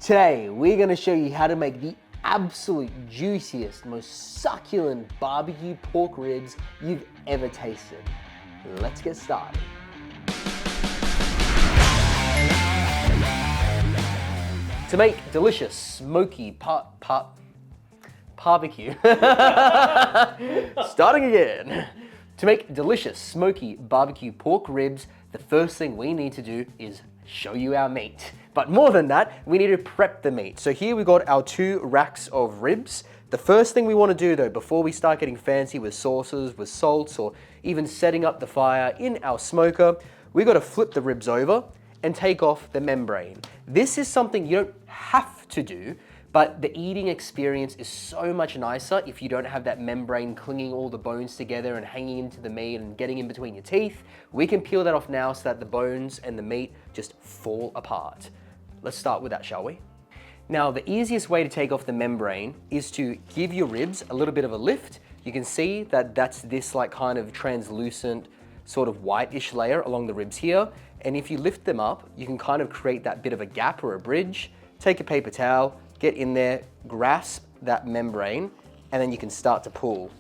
Today, we're gonna show you how to make the absolute juiciest, most succulent barbecue pork ribs you've ever tasted. Let's get started. To make delicious, smoky barbecue. Starting again. To make delicious, smoky barbecue pork ribs, the first thing we need to do is show you our meat. But more than that, we need to prep the meat. So here we got our 2 racks of ribs. The first thing we want to do though, before we start getting fancy with sauces, with salts, or even setting up the fire in our smoker, we got to flip the ribs over and take off the membrane. This is something you don't have to do, but the eating experience is so much nicer if you don't have that membrane clinging all the bones together and hanging into the meat and getting in between your teeth. We can peel that off now so that the bones and the meat just fall apart. Let's start with that, shall we? Now, the easiest way to take off the membrane is to give your ribs a little bit of a lift. You can see that that's this like kind of translucent sort of whitish layer along the ribs here. And if you lift them up, you can kind of create that bit of a gap or a bridge. Take a paper towel, get in there, grasp that membrane, and then you can start to pull.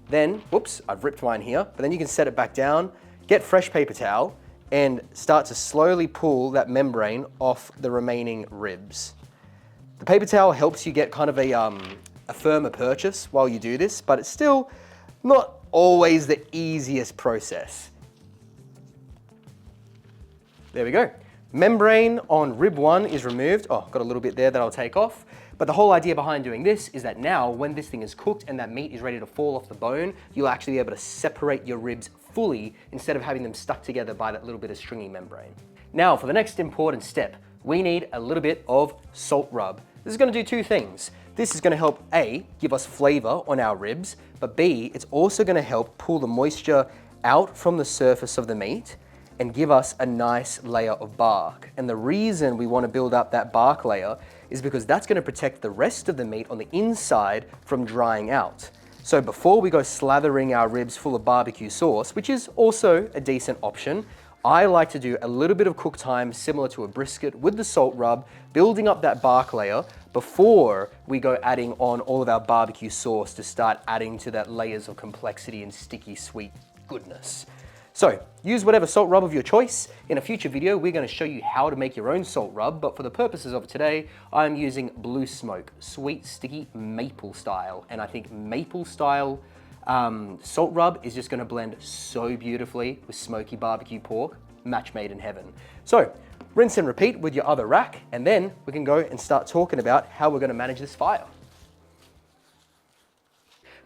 Then, whoops, I've ripped mine here, but then you can set it back down, get fresh paper towel, and start to slowly pull that membrane off the remaining ribs. The paper towel helps you get kind of a firmer purchase while you do this, but it's still not always the easiest process. There we go. Membrane on rib 1 is removed. Oh, got a little bit there that I'll take off. But the whole idea behind doing this is that now when this thing is cooked and that meat is ready to fall off the bone, you'll actually be able to separate your ribs fully instead of having them stuck together by that little bit of stringy membrane. Now for the next important step, we need a little bit of salt rub. This is gonna do 2 things. This is gonna help A, give us flavor on our ribs, but B, it's also gonna help pull the moisture out from the surface of the meat and give us a nice layer of bark. And the reason we want to build up that bark layer is because that's going to protect the rest of the meat on the inside from drying out. So before we go slathering our ribs full of barbecue sauce, which is also a decent option, I like to do a little bit of cook time similar to a brisket with the salt rub, building up that bark layer before we go adding on all of our barbecue sauce to start adding to that layers of complexity and sticky sweet goodness. So use whatever salt rub of your choice. In a future video, we're going to show you how to make your own salt rub, but for the purposes of today, I'm using Blue Smoke, sweet, sticky, maple style. And I think maple style salt rub is just going to blend so beautifully with smoky barbecue pork, match made in heaven. So rinse and repeat with your other rack, and then we can go and start talking about how we're going to manage this fire.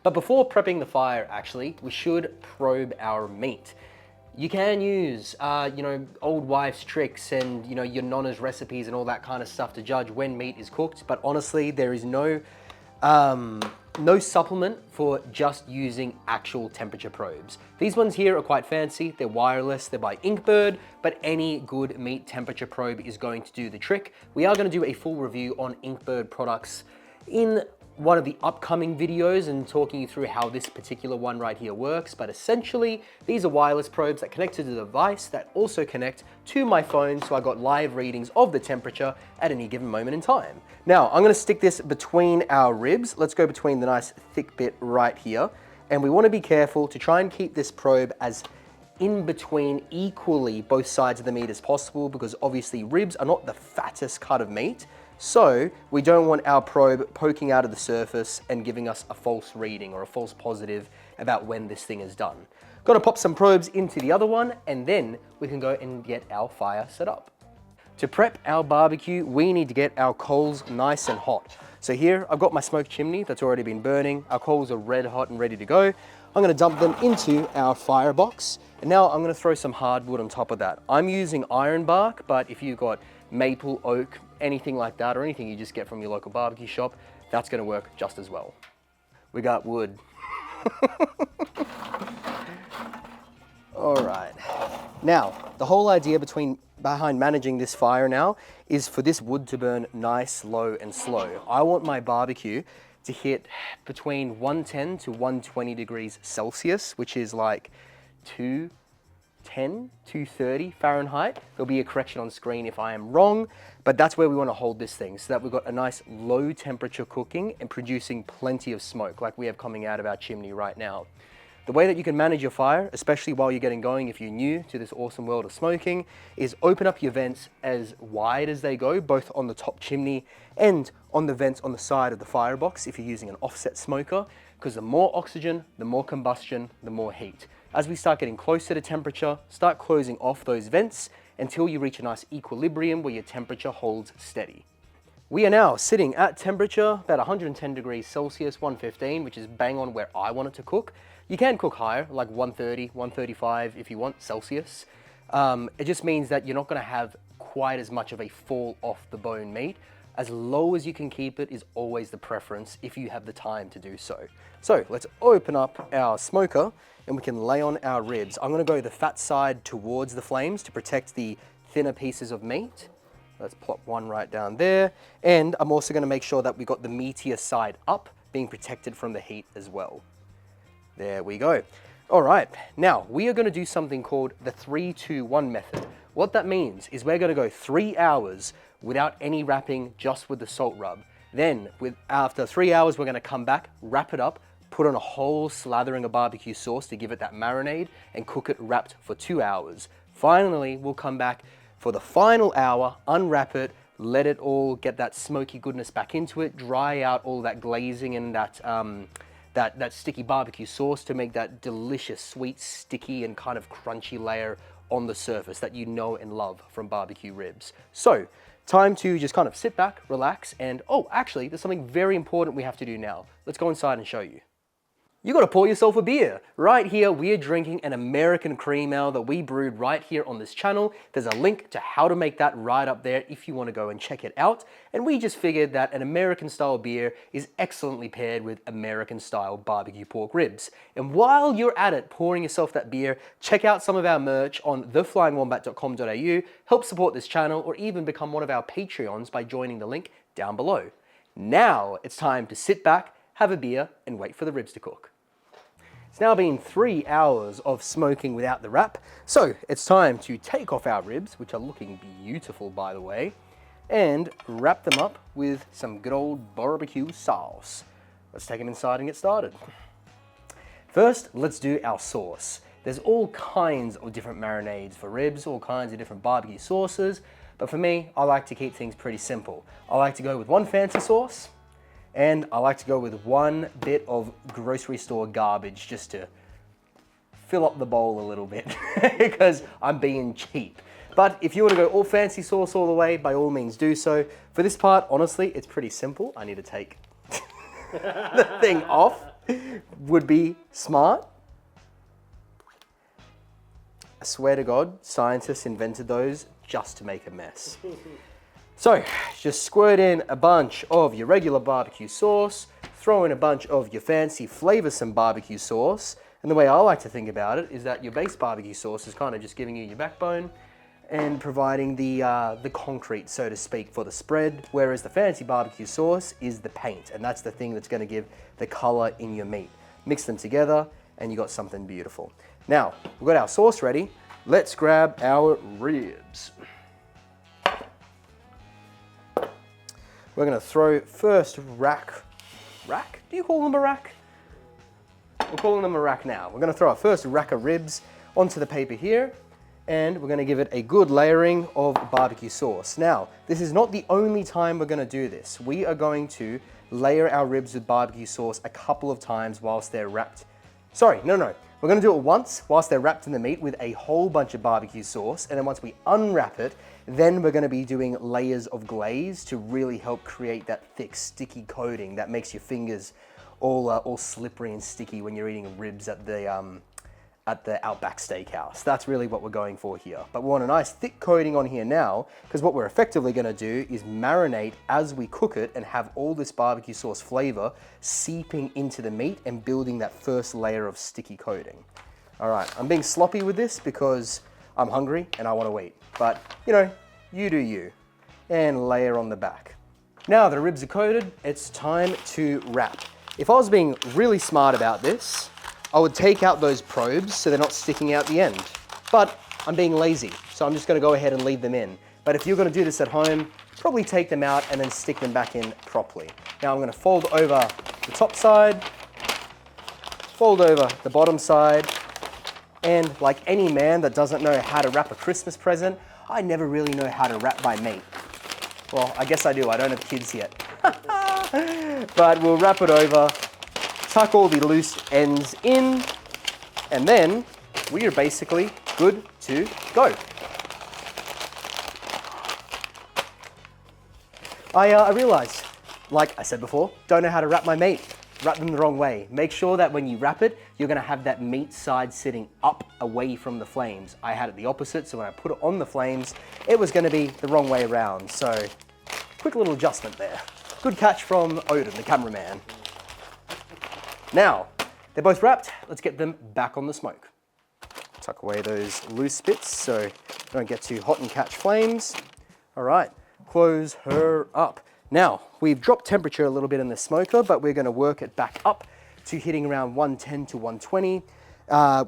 But before prepping the fire, actually, we should probe our meat. You can use, old wives' tricks and, your nonna's recipes and all that kind of stuff to judge when meat is cooked. But honestly, there is no supplement for just using actual temperature probes. These ones here are quite fancy. They're wireless, they're by Inkbird, but any good meat temperature probe is going to do the trick. We are going to do a full review on Inkbird products in one of the upcoming videos and talking you through how this particular one right here works. But essentially, these are wireless probes that connect to the device that also connect to my phone, so I got live readings of the temperature at any given moment in time. Now, I'm gonna stick this between our ribs. Let's go between the nice thick bit right here. And we wanna be careful to try and keep this probe as in between equally both sides of the meat as possible, because obviously ribs are not the fattest cut of meat. So we don't want our probe poking out of the surface and giving us a false reading or a false positive about when this thing is done. Got to pop some probes into the other one, and then we can go and get our fire set up. To prep our barbecue, we need to get our coals nice and hot. So here I've got my smoke chimney that's already been burning. Our coals are red hot and ready to go. I'm going to dump them into our firebox, and now I'm going to throw some hardwood on top of that. I'm using iron bark, but if you've got maple, oak, anything like that, or anything you just get from your local barbecue shop, that's going to work just as well. We got wood. All right. Now, the whole idea behind managing this fire now is for this wood to burn nice, low, and slow. I want my barbecue to hit between 110 to 120 degrees Celsius, which is like 2 210, 230 Fahrenheit. There'll be a correction on screen if I am wrong, but that's where we want to hold this thing so that we've got a nice low temperature cooking and producing plenty of smoke like we have coming out of our chimney right now. The way that you can manage your fire, especially while you're getting going if you're new to this awesome world of smoking, is open up your vents as wide as they go, both on the top chimney and on the vents on the side of the firebox if you're using an offset smoker, because the more oxygen, the more combustion, the more heat. As we start getting closer to temperature, start closing off those vents until you reach a nice equilibrium where your temperature holds steady. We are now sitting at temperature about 110 degrees Celsius, 115, which is bang on where I want it to cook. You can cook higher, like 130, 135 if you want Celsius. It just means that you're not gonna have quite as much of a fall off the bone meat. As low as you can keep it is always the preference if you have the time to do so. So let's open up our smoker and we can lay on our ribs. I'm gonna go the fat side towards the flames to protect the thinner pieces of meat. Let's plop one right down there. And I'm also gonna make sure that we got the meatier side up, being protected from the heat as well. There we go. All right, now we are gonna do something called the 3-2-1 method. What that means is we're gonna go 3 hours without any wrapping, just with the salt rub. Then after 3 hours, we're gonna come back, wrap it up, put on a whole slathering of barbecue sauce to give it that marinade and cook it wrapped for 2 hours. Finally, we'll come back for the final hour, unwrap it, let it all get that smoky goodness back into it, dry out all that glazing and that sticky barbecue sauce to make that delicious, sweet, sticky, and kind of crunchy layer on the surface that you know and love from barbecue ribs. So, time to just kind of sit back, relax, and oh, actually, there's something very important we have to do now. Let's go inside and show you. You gotta pour yourself a beer. Right here, we are drinking an American cream ale that we brewed right here on this channel. There's a link to how to make that right up there if you wanna go and check it out. And we just figured that an American style beer is excellently paired with American style barbecue pork ribs. And while you're at it, pouring yourself that beer, check out some of our merch on theflyingwombat.com.au, help support this channel, or even become one of our Patreons by joining the link down below. Now it's time to sit back, have a beer, and wait for the ribs to cook. It's now been 3 hours of smoking without the wrap, so it's time to take off our ribs, which are looking beautiful by the way, and wrap them up with some good old barbecue sauce. Let's take them inside and get started. First, let's do our sauce. There's all kinds of different marinades for ribs, all kinds of different barbecue sauces, but for me, I like to keep things pretty simple. I like to go with one fancy sauce, and I like to go with one bit of grocery store garbage just to fill up the bowl a little bit because I'm being cheap. But if you want to go all fancy sauce all the way, by all means do so. For this part, honestly, it's pretty simple. I need to take the thing off. Would be smart. I swear to God, scientists invented those just to make a mess. So, just squirt in a bunch of your regular barbecue sauce, throw in a bunch of your fancy flavorsome barbecue sauce, and the way I like to think about it is that your base barbecue sauce is kind of just giving you your backbone and providing the concrete, so to speak, for the spread, whereas the fancy barbecue sauce is the paint, and that's the thing that's going to give the color in your meat. Mix them together, and you got something beautiful. Now, we've got our sauce ready. Let's grab our ribs. We're gonna throw first rack? Do you call them a rack? We're calling them a rack now. We're gonna throw our first rack of ribs onto the paper here, and we're gonna give it a good layering of barbecue sauce. Now, this is not the only time we're gonna do this. We are going to layer our ribs with barbecue sauce a couple of times whilst they're wrapped. Sorry, no. We're gonna do it once whilst they're wrapped in the meat with a whole bunch of barbecue sauce, and then once we unwrap it, then we're gonna be doing layers of glaze to really help create that thick, sticky coating that makes your fingers all slippery and sticky when you're eating ribs at the Outback Steakhouse. That's really what we're going for here. But we want a nice thick coating on here now, because what we're effectively gonna do is marinate as we cook it and have all this barbecue sauce flavor seeping into the meat and building that first layer of sticky coating. All right, I'm being sloppy with this because I'm hungry and I wanna eat. But, you know, you do you. And layer on the back. Now the ribs are coated, it's time to wrap. If I was being really smart about this, I would take out those probes so they're not sticking out the end. but I'm being lazy, so I'm just gonna go ahead and leave them in. But if you're gonna do this at home, probably take them out and then stick them back in properly. Now I'm gonna fold over the top side, fold over the bottom side, and like any man that doesn't know how to wrap a Christmas present, I never really know how to wrap my meat. Well, I guess I do, I don't have kids yet. But we'll wrap it over, tuck all the loose ends in, and then we are basically good to go. I realized, like I said before, don't know how to wrap my meat. Wrap them the wrong way. Make sure that when you wrap it, you're gonna have that meat side sitting up away from the flames. I had it the opposite, so when I put it on the flames, it was gonna be the wrong way around. So, quick little adjustment there. Good catch from Odin, the cameraman. Now, they're both wrapped, let's get them back on the smoke. Tuck away those loose bits so don't get too hot and catch flames. All right, close her up. Now, we've dropped temperature a little bit in the smoker, but we're gonna work it back up to hitting around 110 to 120.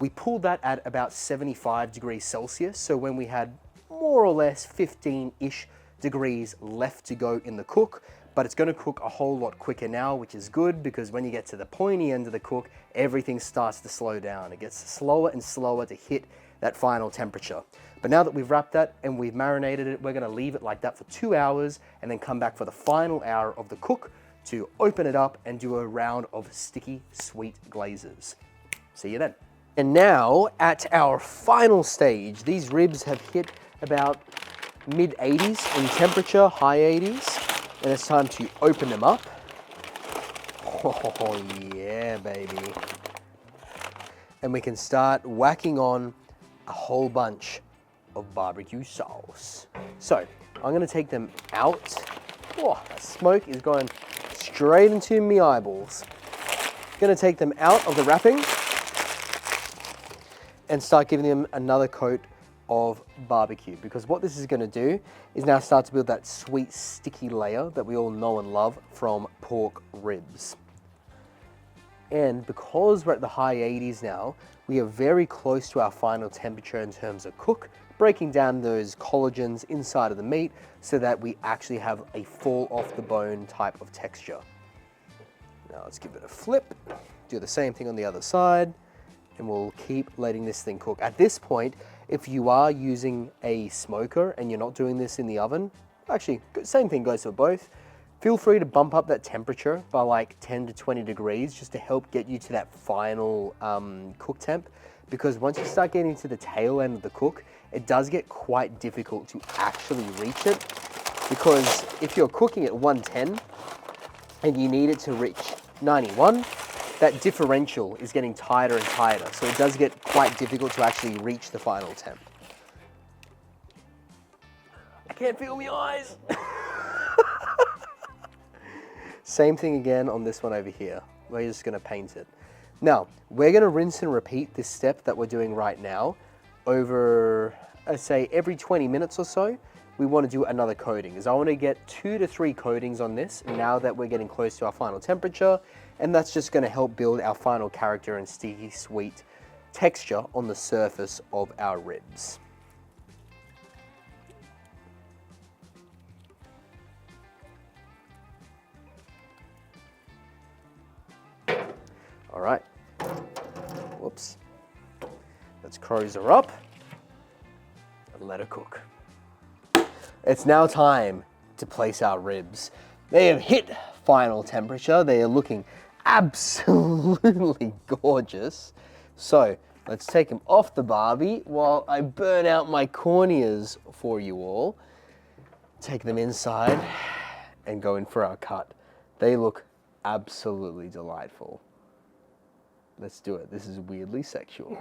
We pulled that at about 75 degrees Celsius, so when we had more or less 15-ish degrees left to go in the cook, but it's gonna cook a whole lot quicker now, which is good because when you get to the pointy end of the cook, everything starts to slow down. It gets slower and slower to hit that final temperature. But now that we've wrapped that and we've marinated it, we're gonna leave it like that for 2 hours and then come back for the final hour of the cook to open it up and do a round of sticky, sweet glazes. See you then. And now at our final stage, these ribs have hit about mid 80s in temperature, high 80s, and it's time to open them up. Oh yeah, baby. And we can start whacking on a whole bunch of barbecue sauce. So I'm gonna take them out. Oh, that smoke is going straight into my eyeballs. Gonna take them out of the wrapping and start giving them another coat of barbecue, because what this is gonna do is now start to build that sweet sticky layer that we all know and love from pork ribs. And because we're at the high 80s now, we are very close to our final temperature in terms of cook, breaking down those collagens inside of the meat so that we actually have a fall off the bone type of texture. Now let's give it a flip, do the same thing on the other side, and we'll keep letting this thing cook. At this point, if you are using a smoker and you're not doing this in the oven, actually, same thing goes for both, feel free to bump up that temperature by like 10 to 20 degrees just to help get you to that final cook temp. Because once you start getting to the tail end of the cook, it does get quite difficult to actually reach it. Because if you're cooking at 110 and you need it to reach 91, that differential is getting tighter and tighter. So it does get quite difficult to actually reach the final temp. I can't feel my eyes. Same thing again on this one over here. We're just gonna paint it. Now, we're gonna rinse and repeat this step that we're doing right now over, let's say every 20 minutes or so, we wanna do another coating. Is I wanna get 2 to 3 coatings on this now that we're getting close to our final temperature, and that's just gonna help build our final character and sticky, sweet texture on the surface of our ribs. All right, whoops. Let's close her up and let her cook. It's now time to place our ribs. They have hit final temperature. They are looking absolutely gorgeous. So let's take them off the barbie while I burn out my corneas for you all. Take them inside and go in for our cut. They look absolutely delightful. Let's do it. This is weirdly sexual.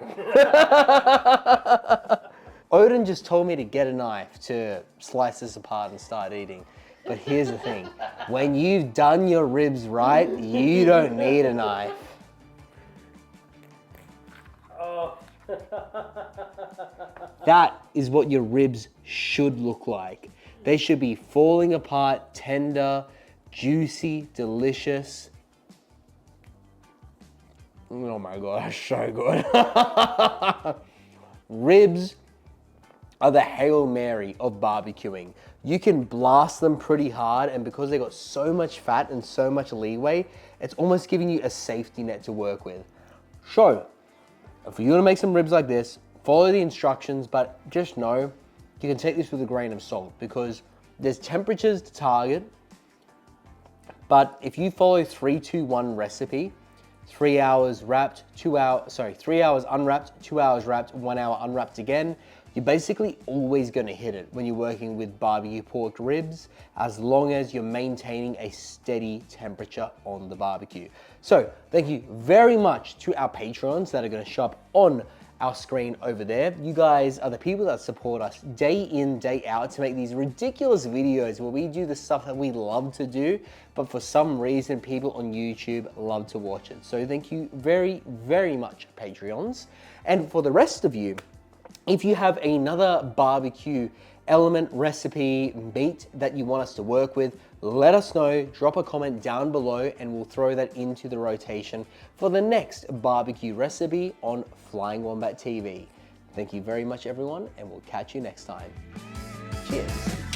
Odin just told me to get a knife to slice this apart and start eating. But here's the thing. When you've done your ribs right, you don't need a knife. Oh. That is what your ribs should look like. They should be falling apart, tender, juicy, delicious. Oh my gosh, so good. Ribs are the Hail Mary of barbecuing. You can blast them pretty hard, and because they got so much fat and so much leeway, it's almost giving you a safety net to work with. So, if you're gonna make some ribs like this, follow the instructions, but just know you can take this with a grain of salt because there's temperatures to target, but if you follow 3-2-1 recipe, 3 hours wrapped, 3 hours unwrapped, 2 hours wrapped, 1 hour unwrapped again, you're basically always gonna hit it when you're working with barbecue pork ribs, as long as you're maintaining a steady temperature on the barbecue. So thank you very much to our Patreons that are gonna show up on our screen over there. You guys are the people that support us day in, day out to make these ridiculous videos where we do the stuff that we love to do, but for some reason people on YouTube love to watch it. So thank you very, very much, Patreons. And for the rest of you, if you have another barbecue element, recipe, meat that you want us to work with, let us know, drop a comment down below and we'll throw that into the rotation for the next barbecue recipe on Flying Wombat TV. Thank you very much everyone, and we'll catch you next time. Cheers.